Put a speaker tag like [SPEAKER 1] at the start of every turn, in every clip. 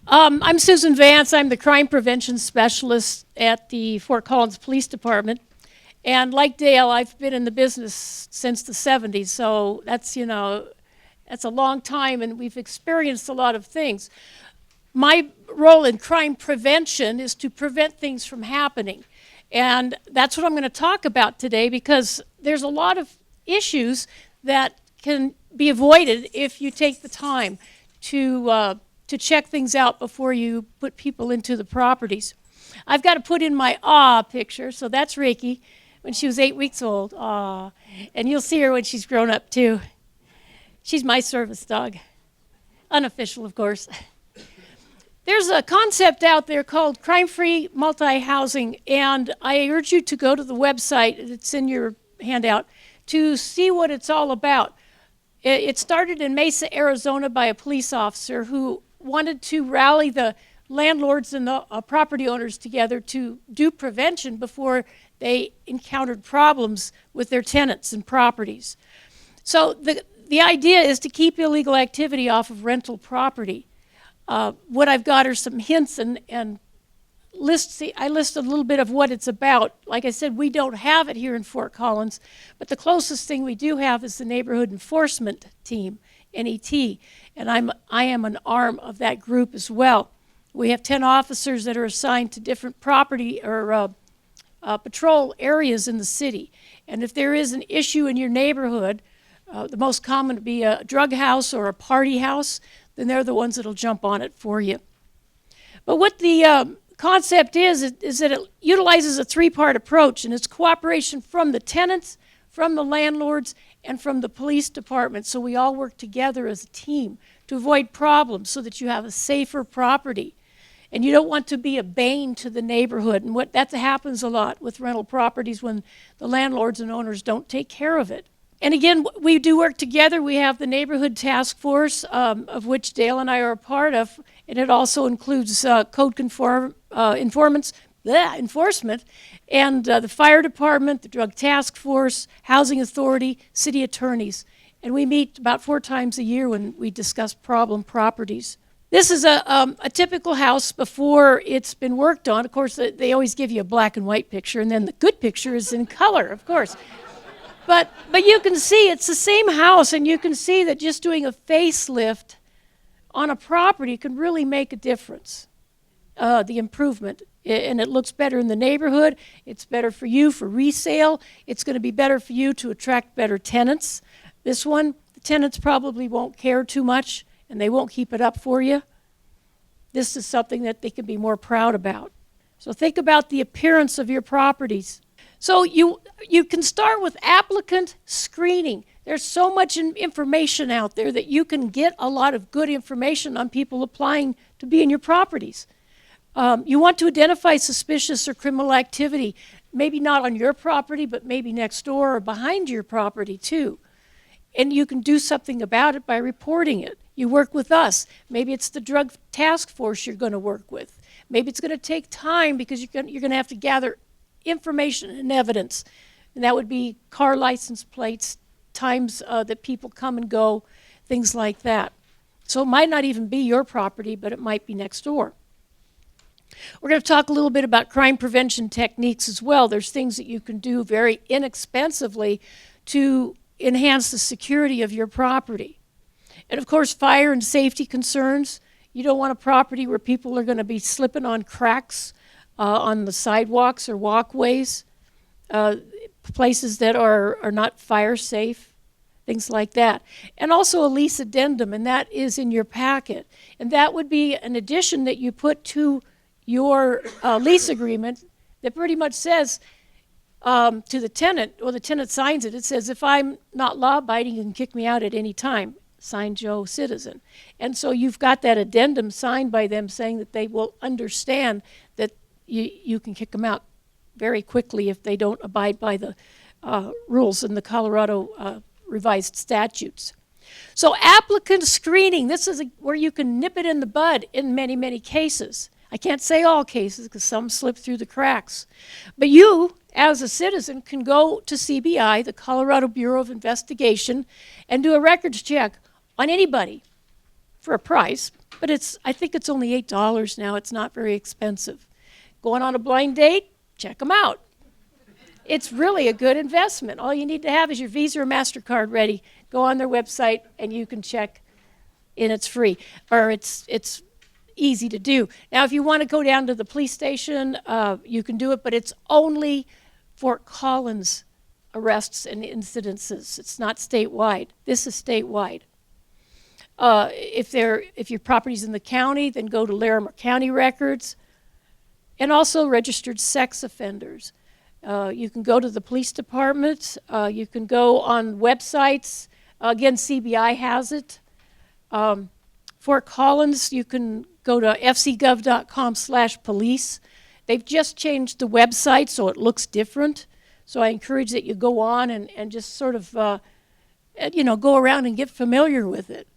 [SPEAKER 1] I'm Susan Vance. I'm the crime prevention specialist at the Fort Collins Police Department. And like Dale, I've been in the business since the 70s, so that's a long time, and we've experienced a lot of things. My role in crime prevention is to prevent things from happening. And that's what I'm going to talk about today, because there's a lot of issues that can be avoided if you take the time to check things out before you put people into the properties. I've got to put in my picture, so that's Reiki when she was 8 weeks old. And you'll see her when she's grown up too. She's my service dog. Unofficial, of course. There's a concept out there called crime-free multi-housing, and I urge you to go to the website, it's in your handout, to see what it's all about. It started in Mesa, Arizona by a police officer who wanted to rally the landlords and the property owners together to do prevention before they encountered problems with their tenants and properties. So the idea is to keep illegal activity off of rental property. What I've got are some hints and I list a little bit of what it's about. Like I said, we don't have it here in Fort Collins, but the closest thing we do have is the Neighborhood Enforcement Team, NET, and I am an arm of that group as well. We have 10 officers that are assigned to different property or patrol areas in the city. And if there is an issue in your neighborhood, the most common would be a drug house or a party house, then they're the ones that'll jump on it for you. But what the concept is that it utilizes a three-part approach, and it's cooperation from the tenants, from the landlords, and from the police department. So we all work together as a team to avoid problems so that you have a safer property. And you don't want to be a bane to the neighborhood. And that happens a lot with rental properties when the landlords and owners don't take care of it. And again, we do work together. We have the Neighborhood Task Force, of which Dale and I are a part of, and it also includes code enforcement, and the fire department, the drug task force, housing authority, city attorneys. And we meet about 4 times a year when we discuss problem properties. This is a typical house before it's been worked on. Of course, they always give you a black and white picture, and then the good picture is in color, of course. But you can see it's the same house, and you can see that just doing a facelift on a property can really make a difference, the improvement. And it looks better in the neighborhood. It's better for you for resale. It's going to be better for you to attract better tenants. This one, the tenants probably won't care too much, and they won't keep it up for you. This is something that they can be more proud about. So think about the appearance of your properties. So you can start with applicant screening. There's so much information out there that you can get a lot of good information on people applying to be in your properties. You want to identify suspicious or criminal activity, maybe not on your property, but maybe next door or behind your property too. And you can do something about it by reporting it. You work with us. Maybe it's the drug task force you're going to work with. Maybe it's going to take time because you're going to have to gather information and evidence, and that would be car license plates, times that people come and go, things like that. So it might not even be your property, but it might be next door. We're going to talk a little bit about crime prevention techniques as well. There's things that you can do very inexpensively to enhance the security of your property. And of course, fire and safety concerns. You don't want a property where people are going to be slipping on cracks on the sidewalks or walkways, places that are not fire safe, things like that. And also a lease addendum, and that is in your packet. And that would be an addition that you put to your lease agreement that pretty much says to the tenant, or the tenant signs it, it says, if I'm not law-abiding, you can kick me out at any time. Signed, Joe, citizen. And so you've got that addendum signed by them saying that they will understand that you can kick them out very quickly if they don't abide by the rules in the Colorado revised statutes. So applicant screening, this is where you can nip it in the bud in many, many cases. I can't say all cases because some slip through the cracks. But you, as a citizen, can go to CBI, the Colorado Bureau of Investigation, and do a records check on anybody for a price, but I think it's only $8 now. It's not very expensive. Going on a blind date, check them out. It's really a good investment. All you need to have is your Visa or MasterCard ready. Go on their website and you can check, and it's free, or it's easy to do. Now, if you want to go down to the police station, you can do it, but it's only Fort Collins arrests and incidences. It's not statewide. This is statewide. If your property's in the county, then go to Larimer County records, and also registered sex offenders. You can go to the police department. You can go on websites. Again, CBI has it. Fort Collins, you can go to fcgov.com/police. They've just changed the website so it looks different. So I encourage that you go on and just sort of, go around and get familiar with it.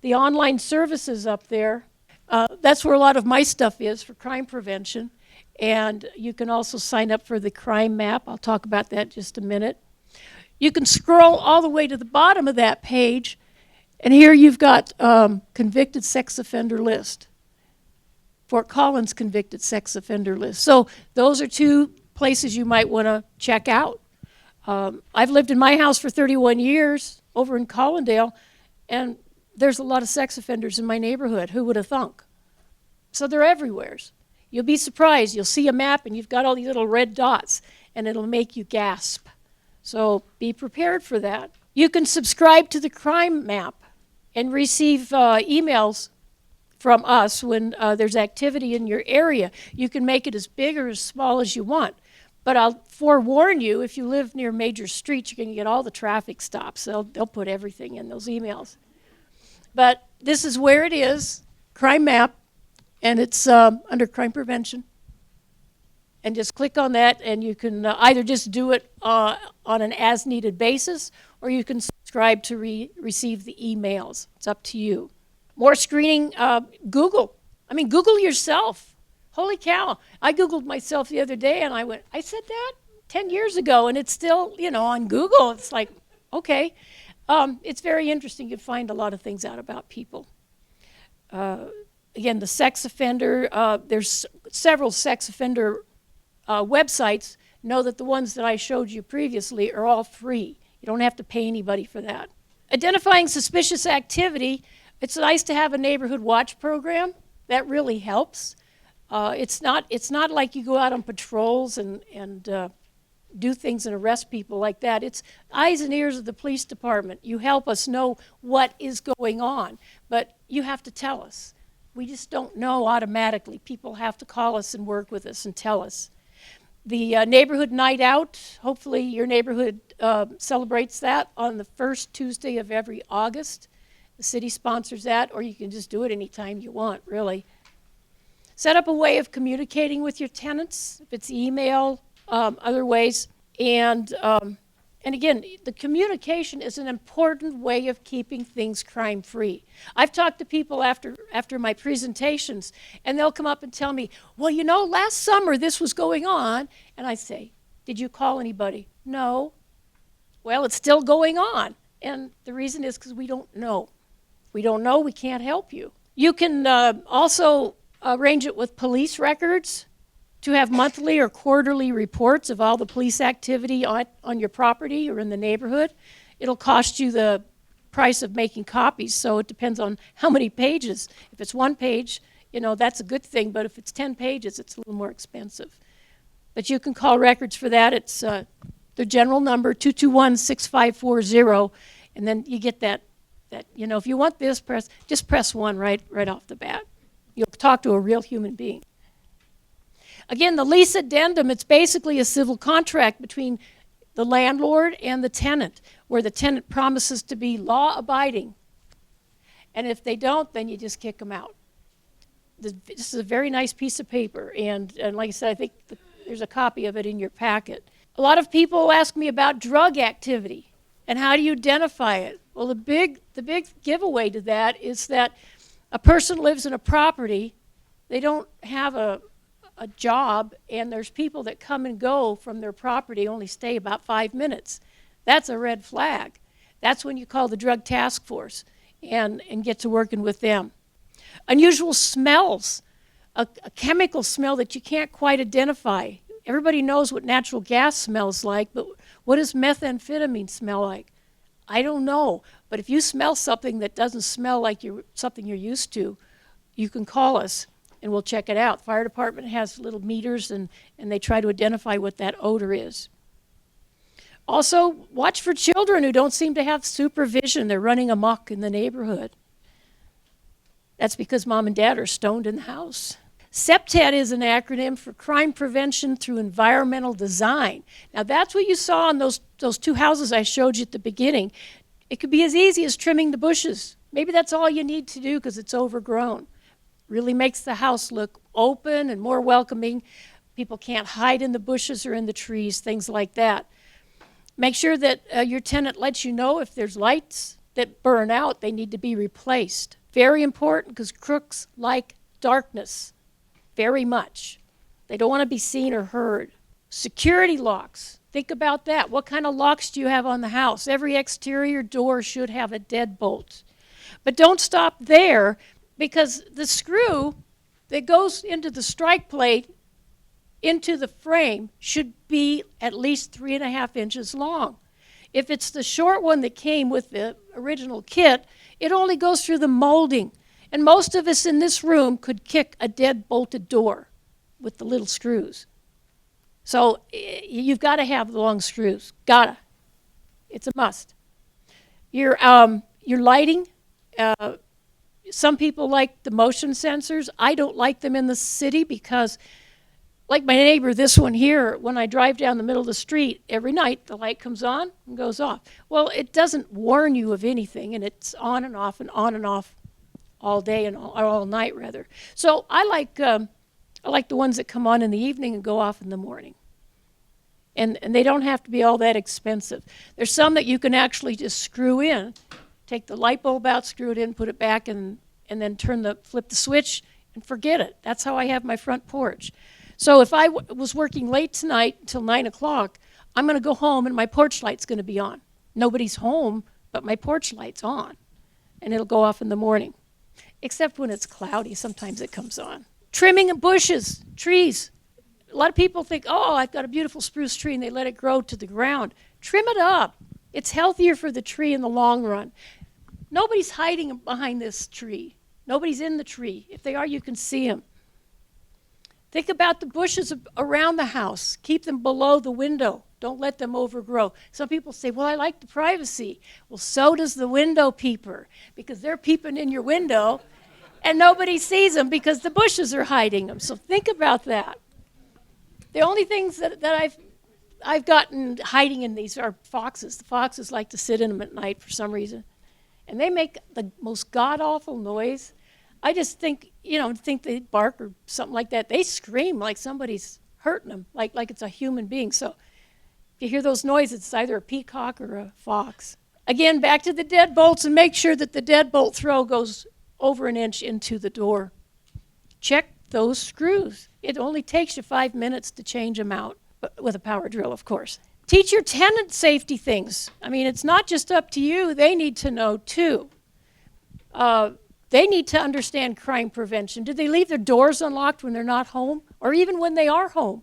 [SPEAKER 1] The online services up there, that's where a lot of my stuff is for crime prevention. And you can also sign up for the crime map. I'll talk about that in just a minute. You can scroll all the way to the bottom of that page, and here you've got convicted sex offender list. Fort Collins convicted sex offender list. So those are two places you might want to check out. I've lived in my house for 31 years over in Collindale, and there's a lot of sex offenders in my neighborhood. Who would have thunk? So they're everywhere. You'll be surprised. You'll see a map and you've got all these little red dots, and it'll make you gasp. So be prepared for that. You can subscribe to the crime map and receive emails from us when there's activity in your area. You can make it as big or as small as you want. But I'll forewarn you, if you live near major streets, you're going to get all the traffic stops. They'll put everything in those emails. But this is where it is, crime map, and it's under crime prevention. And just click on that, and you can either just do it on an as-needed basis, or you can subscribe to receive the emails. It's up to you. More screening, Google. Google yourself. Holy cow. I Googled myself the other day, and I said that 10 years ago, and it's still, on Google. It's like, okay. It's very interesting. You find a lot of things out about people. Again, the sex offender, there's several sex offender websites. Know that the ones that I showed you previously are all free. You don't have to pay anybody for that. Identifying suspicious activity, it's nice to have a neighborhood watch program. That really helps. It's not like you go out on patrols and do things and arrest people like that. It's eyes and ears of the police department. You help us know what is going on, but you have to tell us. We just don't know automatically. People have to call us and work with us and tell us. The neighborhood night out, hopefully your neighborhood celebrates that on the first Tuesday of every August. The city sponsors that, or you can just do it anytime you want, really. Set up a way of communicating with your tenants, if it's email, other ways. And again, the communication is an important way of keeping things crime-free. I've talked to people after my presentations, and they'll come up and tell me, well, last summer this was going on. And I say, did you call anybody? No. Well, it's still going on. And the reason is because we don't know. If we don't know, we can't help you. You can also arrange it with police records to have monthly or quarterly reports of all the police activity on your property or in the neighborhood. It'll cost you the price of making copies, so it depends on how many pages. If it's one page, that's a good thing, but if it's 10 pages, it's a little more expensive. But you can call records for that. It's the general number, 221-6540, and then you get that, if you want this, just press 1 right off the bat. You'll talk to a real human being. Again, the lease addendum, it's basically a civil contract between the landlord and the tenant, where the tenant promises to be law-abiding. And if they don't, then you just kick them out. This is a very nice piece of paper, and like I said, I think there's a copy of it in your packet. A lot of people ask me about drug activity, and how do you identify it? Well, the big giveaway to that is that a person lives in a property, they don't have a job, and there's people that come and go from their property, only stay about 5 minutes. That's a red flag. That's when you call the drug task force. and get to working with them. Unusual smells, a chemical smell that you can't quite identify. Everybody knows what natural gas smells like, but what does methamphetamine smell like? I don't know. But if you smell something that doesn't smell like something you're used to, you can call us and we'll check it out. Fire department has little meters and they try to identify what that odor is. Also, watch for children who don't seem to have supervision. They're running amok in the neighborhood. That's because mom and dad are stoned in the house. CPTED is an acronym for Crime Prevention Through Environmental Design. Now that's what you saw on those two houses I showed you at the beginning. It could be as easy as trimming the bushes. Maybe that's all you need to do because it's overgrown. Really makes the house look open and more welcoming. People can't hide in the bushes or in the trees, things like that. Make sure that your tenant lets you know if there's lights that burn out, they need to be replaced. Very important because crooks like darkness very much. They don't want to be seen or heard. Security locks. Think about that. What kind of locks do you have on the house? Every exterior door should have a deadbolt. But don't stop there because the screw that goes into the strike plate into the frame should be at least 3.5 inches long. If it's the short one that came with the original kit, it only goes through the molding. And most of us in this room could kick a dead-bolted door with the little screws. So you've got to have the long screws. Gotta. It's a must. Your lighting, some people like the motion sensors. I don't like them in the city because, like my neighbor, this one here, when I drive down the middle of the street, every night the light comes on and goes off. Well, it doesn't warn you of anything, and it's on and off all day and all night, rather. So I like the ones that come on in the evening and go off in the morning. And they don't have to be all that expensive. There's some that you can actually just screw in, take the light bulb out, screw it in, put it back, and then flip the switch and forget it. That's how I have my front porch. So if I was working late tonight until 9 o'clock, I'm going to go home and my porch light's going to be on. Nobody's home, but my porch light's on. And it'll go off in the morning. Except when it's cloudy, sometimes it comes on. Trimming of bushes, trees. A lot of people think, oh, I've got a beautiful spruce tree, and they let it grow to the ground. Trim it up. It's healthier for the tree in the long run. Nobody's hiding behind this tree. Nobody's in the tree. If they are, you can see them. Think about the bushes around the house. Keep them below the window. Don't let them overgrow. Some people say, well, I like the privacy. Well, so does the window peeper, because they're peeping in your window, and nobody sees them because the bushes are hiding them. So think about that. The only things that I've gotten hiding in these are foxes. The foxes like to sit in them at night for some reason, and they make the most god-awful noise. I just think they bark or something like that. They scream like somebody's hurting them, like it's a human being. So if you hear those noises, it's either a peacock or a fox. Again, back to the deadbolts, and make sure that the deadbolt throw goes over an inch into the door. Check those screws. It only takes you 5 minutes to change them out, but with a power drill, of course. Teach your tenant safety things. I mean, it's not just up to you. They need to know, too. They need to understand crime prevention. Do they leave their doors unlocked when they're not home, or even when they are home?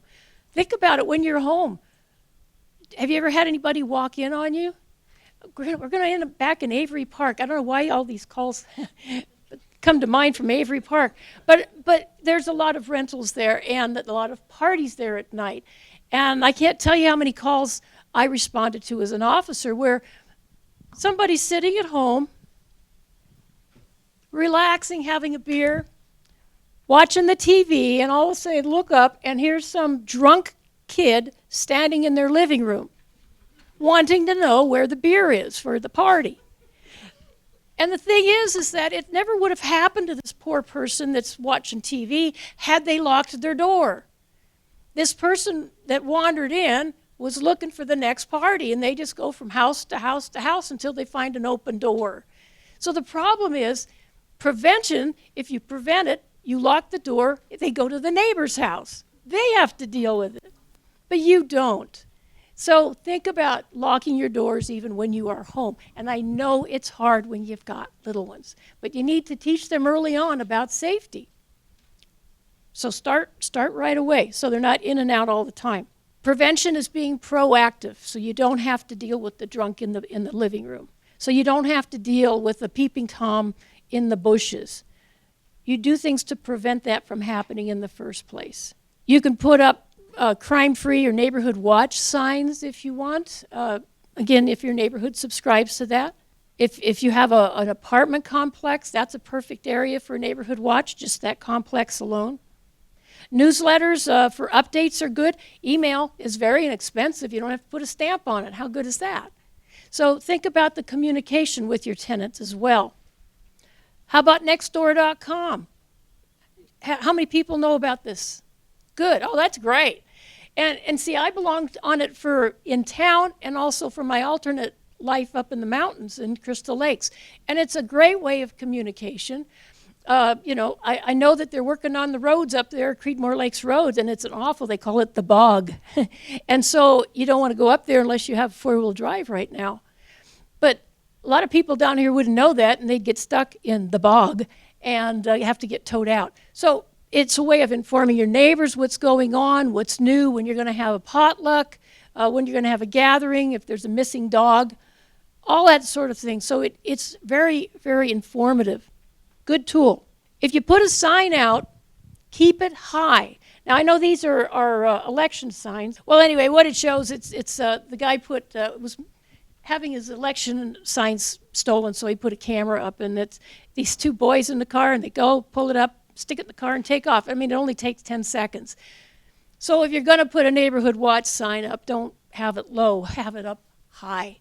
[SPEAKER 1] Think about it when you're home. Have you ever had anybody walk in on you? We're going to end up back in Avery Park. I don't know why all these calls come to mind from Avery Park, but there's a lot of rentals there and a lot of parties there at night. And I can't tell you how many calls I responded to as an officer where somebody's sitting at home, relaxing, having a beer, watching the TV, and all of a sudden look up, and here's some drunk kid standing in their living room, wanting to know where the beer is for the party. And the thing is that it never would have happened to this poor person that's watching TV had they locked their door. This person that wandered in was looking for the next party, and they just go from house to house to house until they find an open door. So the problem is, prevention, if you prevent it, you lock the door, they go to the neighbor's house. They have to deal with it, but you don't. So think about locking your doors even when you are home. And I know it's hard when you've got little ones, but you need to teach them early on about safety. So start right away so they're not in and out all the time. Prevention is being proactive, so you don't have to deal with the drunk in the living room. So you don't have to deal with the peeping Tom in the bushes. You do things to prevent that from happening in the first place. You can put up crime-free or neighborhood watch signs if you want. Again, if your neighborhood subscribes to that. If you have an apartment complex, that's a perfect area for a neighborhood watch, just that complex alone. Newsletters for updates are good. Email is very inexpensive. You don't have to put a stamp on it. How good is that? So think about the communication with your tenants as well. How about nextdoor.com? How many people know about this? Good. Oh, that's great. And see, I belonged on it for in town and also for my alternate life up in the mountains in Crystal Lakes. And it's a great way of communication. I know that they're working on the roads up there, Creedmoor Lakes Road, and it's an awful, they call it the bog. And so you don't want to go up there unless you have four-wheel drive right now. But a lot of people down here wouldn't know that, and they'd get stuck in the bog, and you have to get towed out. So it's a way of informing your neighbors what's going on, what's new, when you're going to have a potluck, when you're going to have a gathering, if there's a missing dog, all that sort of thing. So it's very, very informative. Good tool. If you put a sign out, keep it high. Now, I know these are election signs. Well, anyway, what it shows, it's the guy was having his election signs stolen, so he put a camera up, and it's these two boys in the car, and they go, pull it up, stick it in the car, and take off. I mean, it only takes 10 seconds. So if you're going to put a neighborhood watch sign up, don't have it low, have it up high.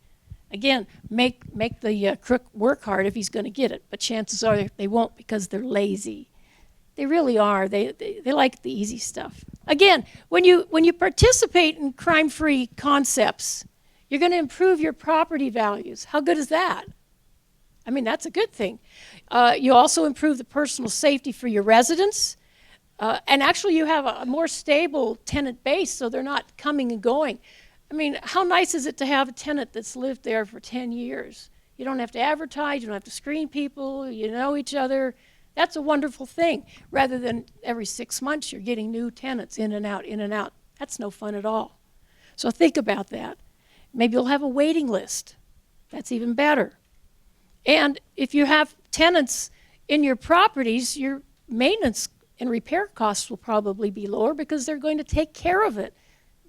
[SPEAKER 1] Again, make the crook work hard if he's going to get it, but chances are they won't because they're lazy. They really are. They like the easy stuff. Again, when you participate in crime-free concepts, you're going to improve your property values. How good is that? I mean, that's a good thing. You also improve the personal safety for your residents. And actually, you have a more stable tenant base, so they're not coming and going. I mean, how nice is it to have a tenant that's lived there for 10 years? You don't have to advertise, you don't have to screen people, you know each other. That's a wonderful thing, rather than every 6 months you're getting new tenants in and out, in and out. That's no fun at all. So think about that. Maybe you'll have a waiting list. That's even better. And if you have tenants in your properties, your maintenance and repair costs will probably be lower because they're going to take care of it.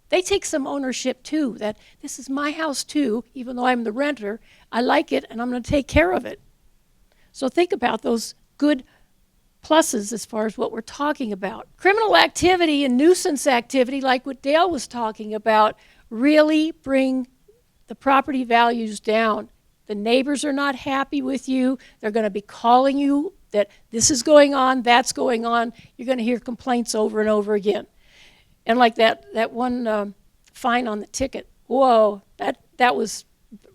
[SPEAKER 1] They take some ownership too, that this is my house too, even though I'm the renter. I like it and I'm going to take care of it. So think about those good pluses as far as what we're talking about. Criminal activity and nuisance activity, like what Dale was talking about, really bring the property values down. The neighbors are not happy with you. They're going to be calling you that this is going on, that's going on. You're going to hear complaints over and over again. And like that one fine on the ticket, whoa, that was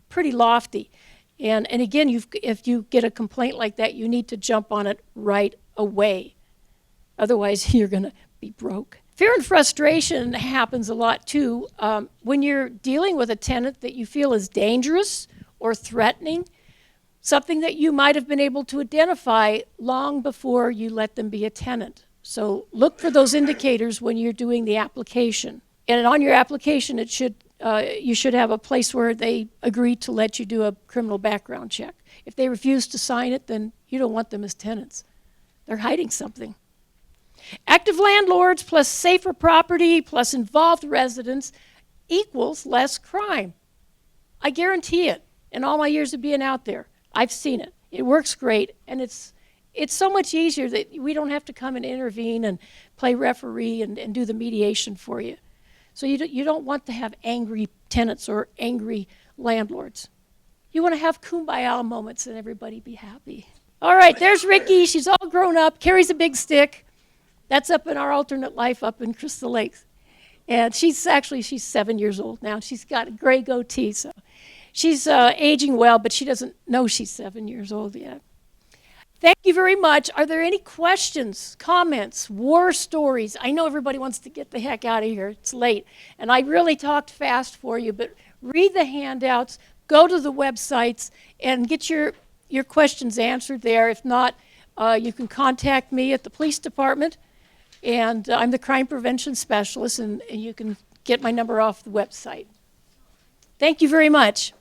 [SPEAKER 1] pretty lofty. And again, if you get a complaint like that, you need to jump on it right away. Otherwise, you're going to be broke. Fear and frustration happens a lot too. When you're dealing with a tenant that you feel is dangerous or threatening, something that you might have been able to identify long before you let them be a tenant. So look for those indicators when you're doing the application. And on your application, you should have a place where they agree to let you do a criminal background check. If they refuse to sign it, then you don't want them as tenants. They're hiding something. Active landlords plus safer property plus involved residents equals less crime. I guarantee it. In all my years of being out there, I've seen it. It works great, and it's so much easier that we don't have to come and intervene and play referee and do the mediation for you. So you don't want to have angry tenants or angry landlords. You want to have kumbaya moments and everybody be happy. All right, there's Ricky. She's all grown up, carries a big stick. That's up in our alternate life up in Crystal Lakes. And she's 7 years old now. She's got a gray goatee, so she's aging well, but she doesn't know she's 7 years old yet. Thank you very much. Are there any questions, comments, war stories? I know everybody wants to get the heck out of here. It's late. And I really talked fast for you, but read the handouts, go to the websites, and get your questions answered there. If not, you can contact me at the police department, and I'm the crime prevention specialist, and you can get my number off the website. Thank you very much.